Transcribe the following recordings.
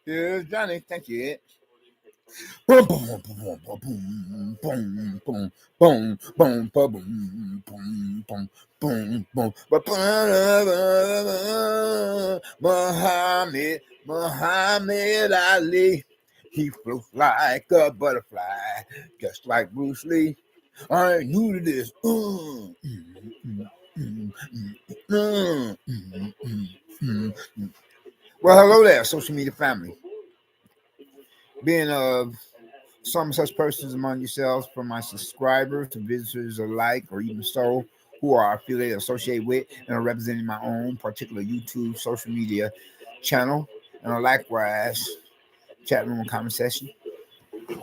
Here's Johnny. Thank you. Boom, boom, boom, boom, boom, boom, boom, boom, boom, boom, boom, boom, boom. Muhammad Ali, he floats like a butterfly, just like Bruce Lee. I ain't new to this. Well, hello there, social media family. Being some such persons among yourselves, from my subscribers to visitors alike, or even so, who are affiliated, associated with, and are representing my own particular YouTube social media channel, and are likewise chat room and comment session,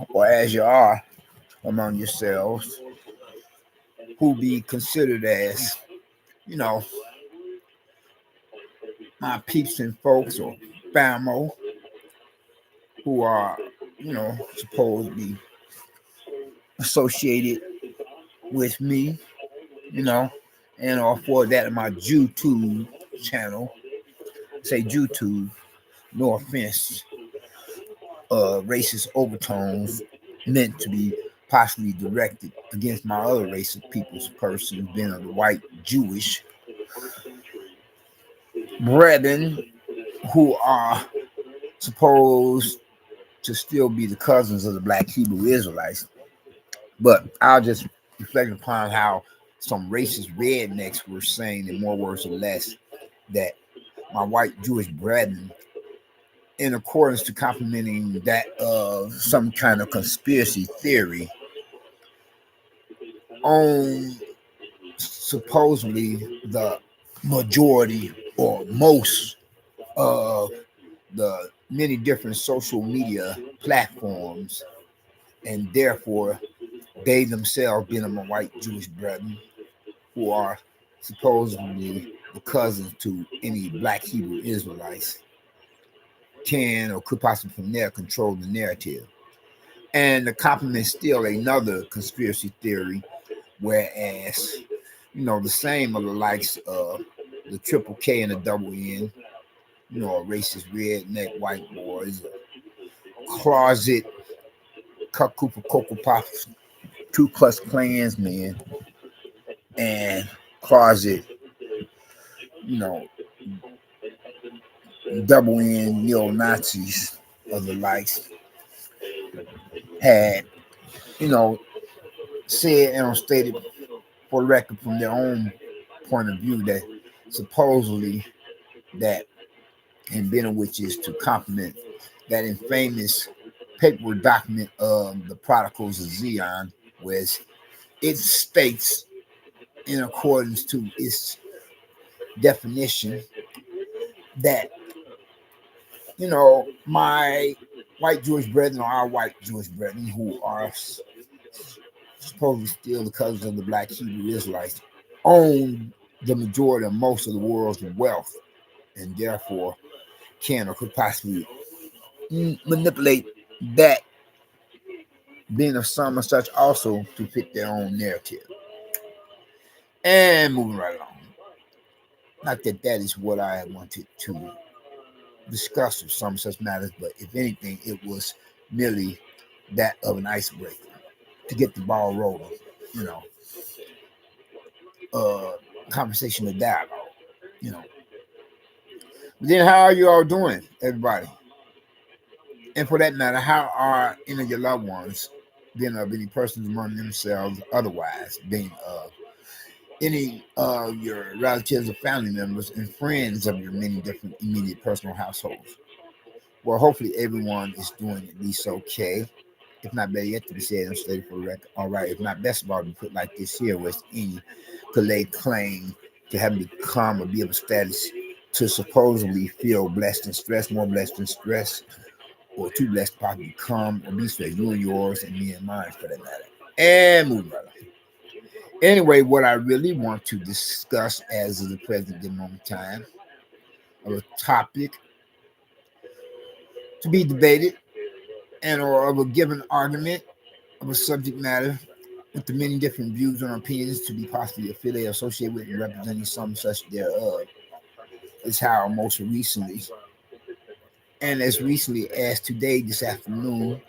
or as you are among yourselves, who be considered as, you know, my peeps and folks or famo, who are, supposed to be associated with me, and or for that in my YouTube channel. Say YouTube, no offense, racist overtones meant to be possibly directed against my other race of people's persons, being of the white Jewish brethren who are supposed to still be the cousins of the black Hebrew Israelites. But I'll just reflect upon how some racist rednecks were saying, in more words or less, that my white Jewish brethren, in accordance to complimenting that of some kind of conspiracy theory, on supposedly the majority or most of the many different social media platforms, and therefore they themselves being my white Jewish brethren who are supposedly the cousins to any black Hebrew Israelites, can or could possibly from there control the narrative. And the compliment still another conspiracy theory, whereas, the same of the likes of the triple K and the double N, a racist redneck white boys, closet Cooper Cocoa Pops, Ku Klux Klansmen, and closet, double N neo-Nazis of the likes had, said and stated for the record from their own point of view that supposedly that, and being which is to compliment that infamous paper document of the Protocols of Zion, was it states in accordance to its definition that, my white Jewish brethren, or our white Jewish brethren, who are supposedly still the cousins of the black Hebrew Israelites, own the majority of most of the world's wealth, and therefore can or could possibly manipulate that, being of some and such, also to fit their own narrative. And moving right along. Not that that is what I wanted to discuss with some such matters, but if anything, it was merely that of an icebreaker to get the ball rolling, conversation or dialogue, But then how are you all doing, everybody? And for that matter, how are any of your loved ones, being of any persons among themselves, otherwise, being of any of your relatives or family members and friends of your many different immediate personal households? Well, hopefully everyone is doing at least okay. If not better yet, to be said and stated for the record. All right, if not best of all, to be put like this here, was any could lay claim to have become or be of a status to supposedly feel blessed and stressed, more blessed and stressed, or too blessed to possibly become or be stressed, you and yours and me and mine for that matter. And move right on. Anyway, what I really want to discuss as of the present moment in time, of a topic to be debated and or of a given argument of a subject matter with the many different views and opinions to be possibly affiliated, associated with, and representing some such thereof, is how most recently, and as recently as today, this afternoon,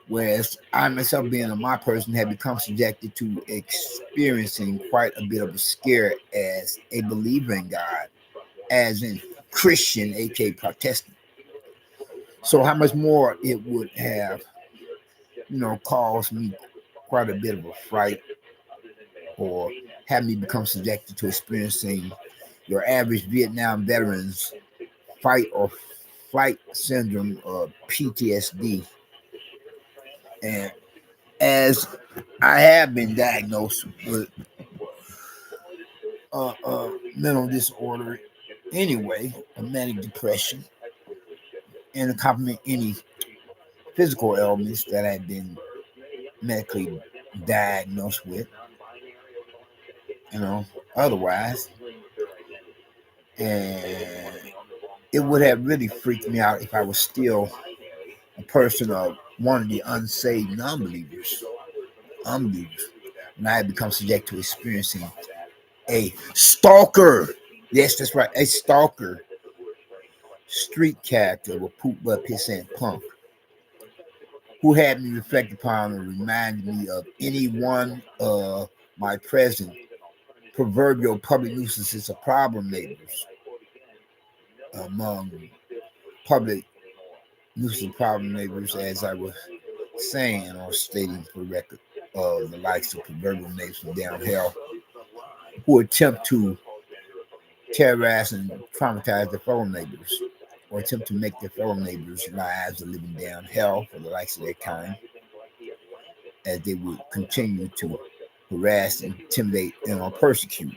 whereas I myself, being a my person, have become subjected to experiencing quite a bit of a scare as a believer in God, as in Christian, a.k.a. Protestant. So how much more it would have, caused me quite a bit of a fright, or have me become subjected to experiencing your average Vietnam veterans fight or flight syndrome, or PTSD. And as I have been diagnosed with mental disorder anyway, a manic depression, and accompanying any physical ailments that I've been medically diagnosed with, you know, otherwise. And it would have really freaked me out if I was still a person of one of the unsaved unbelievers, and I had become subject to experiencing a stalker. Yes, that's right, a stalker street character with poop butt pissant punk who had me reflect upon and reminded me of any one of my present proverbial public nuisances of problem neighbors. Among public nuisance problem neighbors, as I was saying or stating for record, of the likes of proverbial neighbors from down hell who attempt to terrorize and traumatize their fellow neighbors, or attempt to make their fellow neighbors' lives a living down hell for the likes of their kind, as they would continue to harass, intimidate, and or persecute,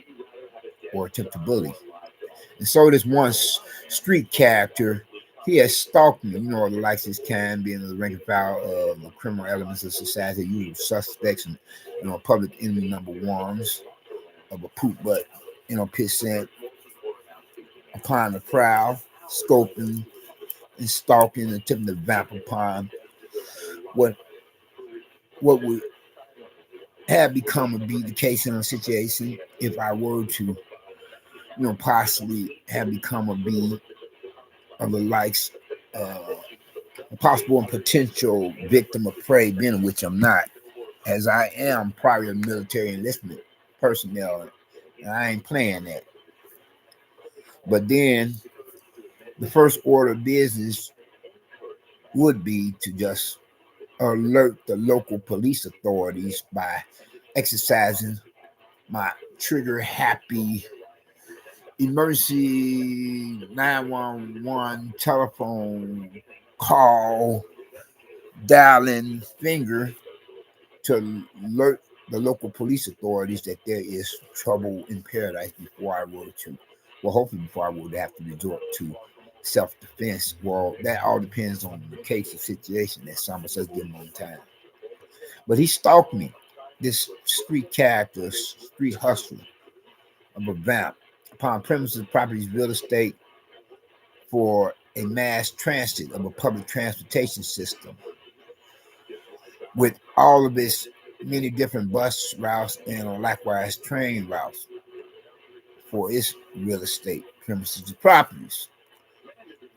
or attempt to bully. And so this one street character, he has stalked me, the likes of his kind, being the rank and file of the criminal elements of society, usual suspects, and public enemy number ones of a poop butt, pissant, upon the prowl, scoping and stalking and attempting to vamp upon what would have become would be the case in a situation if I were to, possibly have become a bee of the likes, a possible and potential victim of prey, being which I'm not, as I am prior military enlistment personnel, and I ain't playing that. But then the first order of business would be to just alert the local police authorities by exercising my trigger happy emergency 911 telephone call dialing finger to alert the local police authorities that there is trouble in paradise before I were to, well, hopefully before I would have to resort to self-defense. Well, that all depends on the case of situation that some of us give on time. But he stalked me, this street character, street hustler of a vamp, upon premises, properties, real estate, for a mass transit of a public transportation system with all of its many different bus routes and likewise train routes for its real estate premises and properties.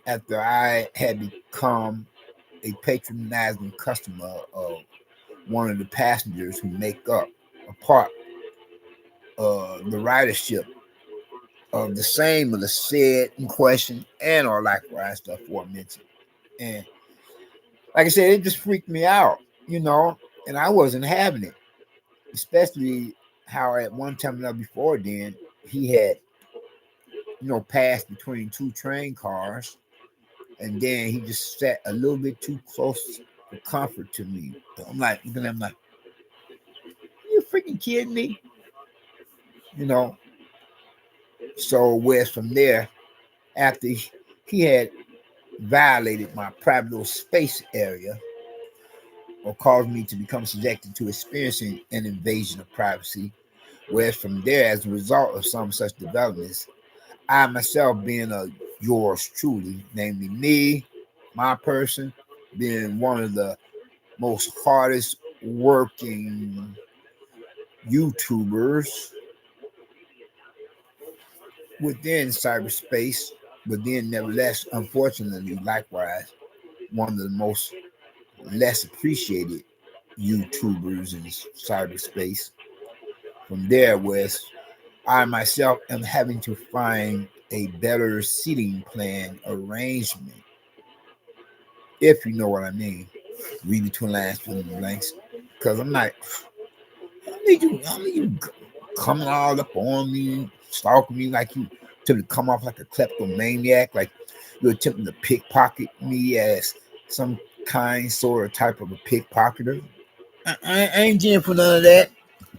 After I had become a patronizing customer of one of the passengers who make up a part of the ridership of the same of the said in question and or likewise the aforementioned. And like I said, it just freaked me out, and I wasn't having it, especially how at one time or another before then he had, passed between two train cars, and then he just sat a little bit too close for comfort to me. So I'm like, you freaking kidding me? You know. So whereas from there, after he had violated my private little space area, or caused me to become subjected to experiencing an invasion of privacy, whereas from there, as a result of some such developments, I myself being a yours truly, namely me, my person, being one of the most hardest working YouTubers within cyberspace, but then nevertheless, unfortunately, likewise, one of the most less appreciated YouTubers in cyberspace. From there, was I myself am having to find a better seating plan arrangement, if you know what I mean. Read between lines, fill in the blanks, because I'm not. I need you coming all up on me, stalking me like you to come off like a kleptomaniac, like you're attempting to pickpocket me as some kind, sort of type of a pickpocketer. I ain't jam for none of that.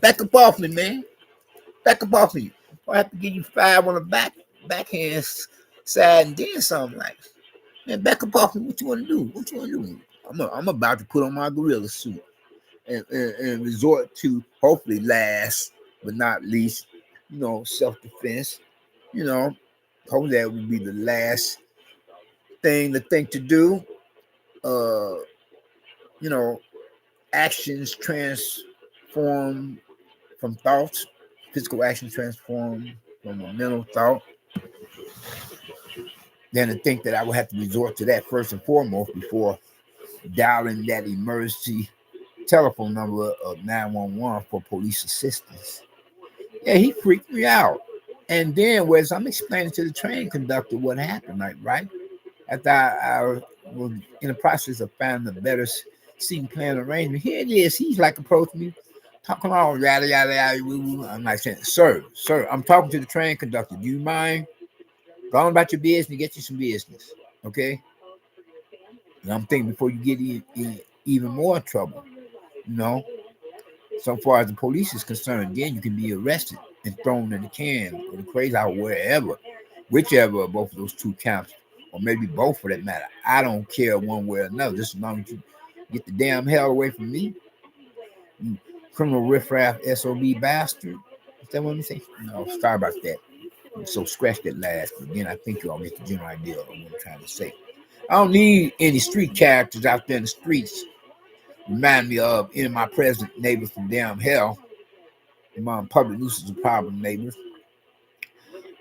Back up off me, man. Back up off me. I have to give you five on the backhand side and then something like, man, back up off me. What you want to do? What you want to do? I'm about to put on my gorilla suit and resort to hopefully last but not least, self-defense. You know, hopefully that would be the last thing to think to do. Uh, you know, actions transform from thoughts. Physical actions transform from a mental thought. Then to think that I would have to resort to that first and foremost before dialing that emergency telephone number of 911 for police assistance. Yeah, he freaked me out. And then, whereas I'm explaining to the train conductor what happened, like, right? After I was in the process of finding a better seating plan arrangement, here it is. He's like approaching me, talking all yada, yada, yada. I'm like saying, sir, I'm talking to the train conductor. Do you mind? Go on about your business and get you some business. Okay? And I'm thinking before you get in even more trouble, you know, so far as the police is concerned, then you can be arrested and thrown in the can or the crazy out wherever, whichever of both of those two counts, or maybe both for that matter. I don't care one way or another, just as long as you get the damn hell away from me, you criminal riffraff SOB bastard. Is that what I'm saying? No, sorry about that. So scratch that last, but then I think you all get the general idea of what I'm trying to say. I don't need any street characters out there in the streets. Remind me of any of my present neighbors from damn hell. Among public nuisance and problem neighbors.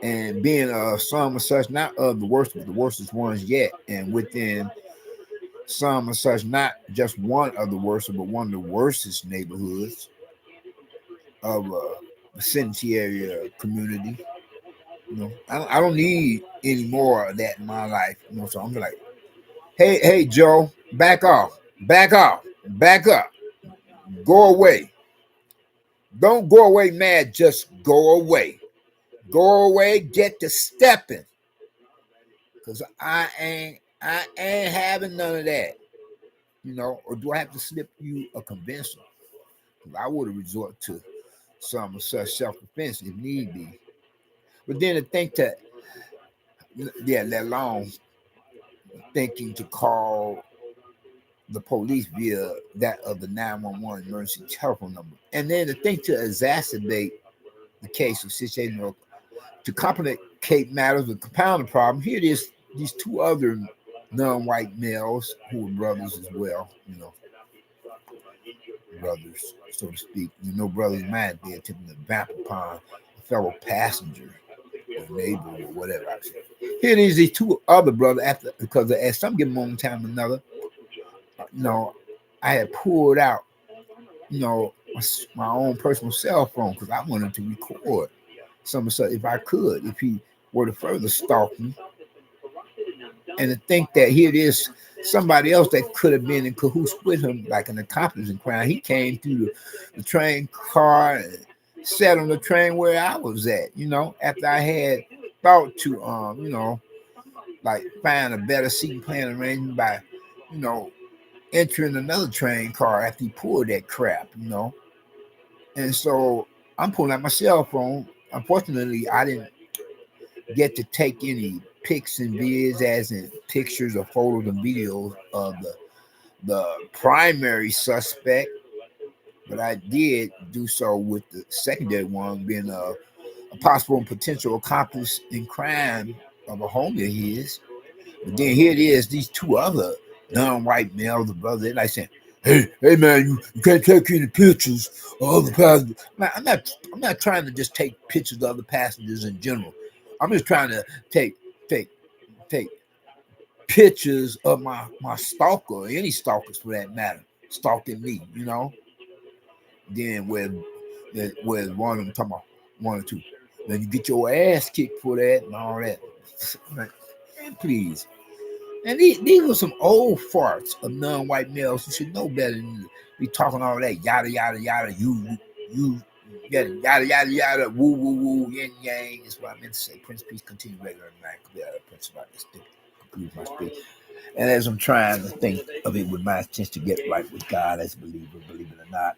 And being some of such, not of the worst, but the worstest ones yet. And within some of such, not just one of the worst, but one of the worstest neighborhoods of a vicinity area community. I don't need any more of that in my life. So I'm like, hey, Joe, back off, back up, go away. Don't go away mad, just go away. Go away, get to stepping. Cause I ain't having none of that. Or do I have to slip you a convincing? Cause I would have resort to some such self-defense if need be. But then to think that, let alone thinking to call the police via that of the 911 emergency telephone number. And then to think to exacerbate the case of situation or to complicate matters or compound the problem, here it is, these two other non-white males who were brothers as well, brothers, so to speak. Brothers in mine, they attempting to vamp upon a fellow passenger or neighbor or whatever. Here it is, these two other brothers, because at some given moment in time or another, I had pulled out, my own personal cell phone because I wanted to record some of stuff if I could, if he were to further stalk me. And to think that here it is, somebody else that could have been in cahoots with him, like an accomplice in crime. He came through the train car and sat on the train where I was at, after I had thought to, like find a better seating plan arrangement by, entering another train car after he pulled that crap, And so I'm pulling out my cell phone. Unfortunately, I didn't get to take any pics and vids, as in pictures or photos and videos of the primary suspect, but I did do so with the secondary one being a possible and potential accomplice in crime of a homie of his. But then here it is, these two other non-white males, the brothers, they're like saying, hey man, you can't take any pictures of other passengers. Man, I'm not trying to just take pictures of other passengers in general. I'm just trying to take take take pictures of my stalker, any stalkers for that matter, stalking me. Then where one of them talking about one or two. Then you get your ass kicked for that and all that. Man, please. And these were some old farts of non-white males who should know better than to be talking all that yada yada yada. You yada yada yada. Woo woo woo. Yin yang. Is what I meant to say. Prince Peace continue regular night. Prince about this thing. Conclude my speech. And as I'm trying to think of it with my attention to get right with God as a believer, believe it or not,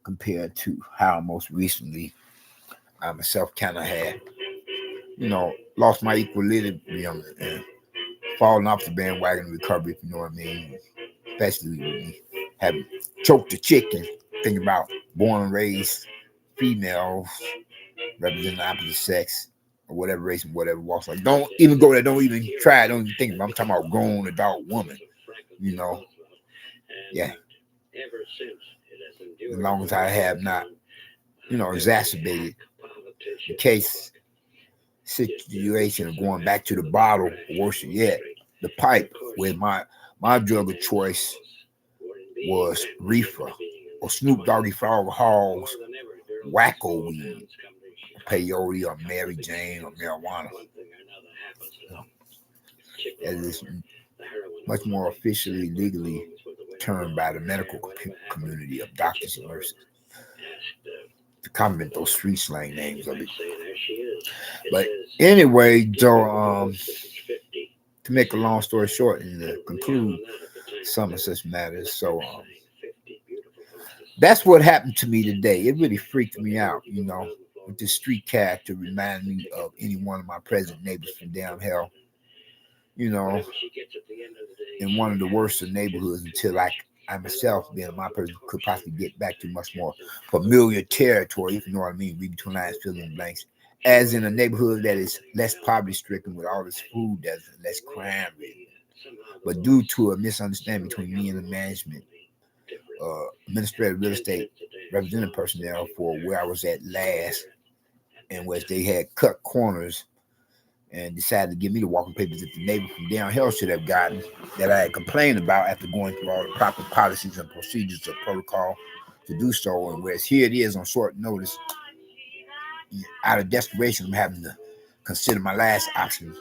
compared to how most recently I myself kind of had, lost my equilibrium and falling off the bandwagon recovery, if you know what I mean. Especially with me having choked a chicken, thinking about born and raised females representing the opposite sex or whatever race and whatever walks. Like, don't even go there, don't even try, don't even think about it. I'm talking about grown adult woman, you know. Yeah. As long as I have not, exacerbated the case situation of going back to the bottle, or worse yet, the pipe, where my drug of choice was reefer or Snoop Doggy Frog Hall's wacko weed, peyote or Mary Jane or marijuana. As is much more officially, legally termed by the medical community of doctors and nurses. To comment those street slang names of it. But anyway, Joe, to make a long story short and to conclude some of such matters, so that's what happened to me today. It really freaked me out, with this street character remind me of any one of my present neighbors from down hell, in one of the worst of neighborhoods until I myself, being my person, could possibly get back to much more familiar territory, if you know what I mean, read between lines, fill in blanks, as in a neighborhood that is less poverty stricken with all its food desert, less crime ridden. But due to a misunderstanding between me and the management, administrative real estate representative personnel for where I was at last, in which they had cut corners and decided to give me the walking papers that the neighbor from downhill should have gotten, that I had complained about after going through all the proper policies and procedures of protocol to do so. And whereas here it is on short notice, out of desperation, I'm having to consider my last option,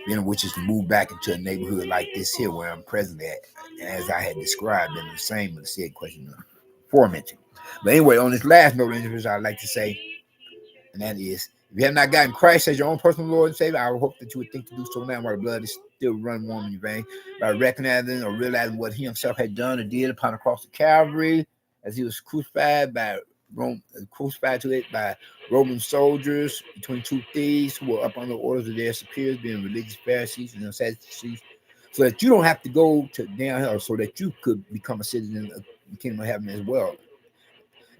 which is to move back into a neighborhood like this here where I'm presently at, and as I had described in the same of the said question aforementioned. But anyway, on this last note of interest, I'd like to say, and that is, if you have not gotten Christ as your own personal Lord and Savior, I would hope that you would think to do so now while the blood is still running warm in your veins, by recognizing or realizing what he himself had done or did upon the cross of Calvary, as he was crucified to it by Roman soldiers between two thieves who were up under the orders of their superiors, being religious Pharisees and Sadducees, so that you don't have to go to downhill, so that you could become a citizen of the kingdom of heaven as well,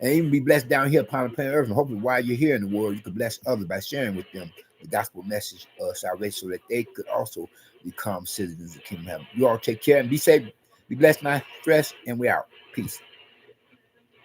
and even be blessed down here upon the planet earth. And hopefully while you're here in the world, you could bless others by sharing with them the gospel message of salvation, so that they could also become citizens of the kingdom of heaven. You all take care and be safe. Be blessed, my stress, and we out. Peace.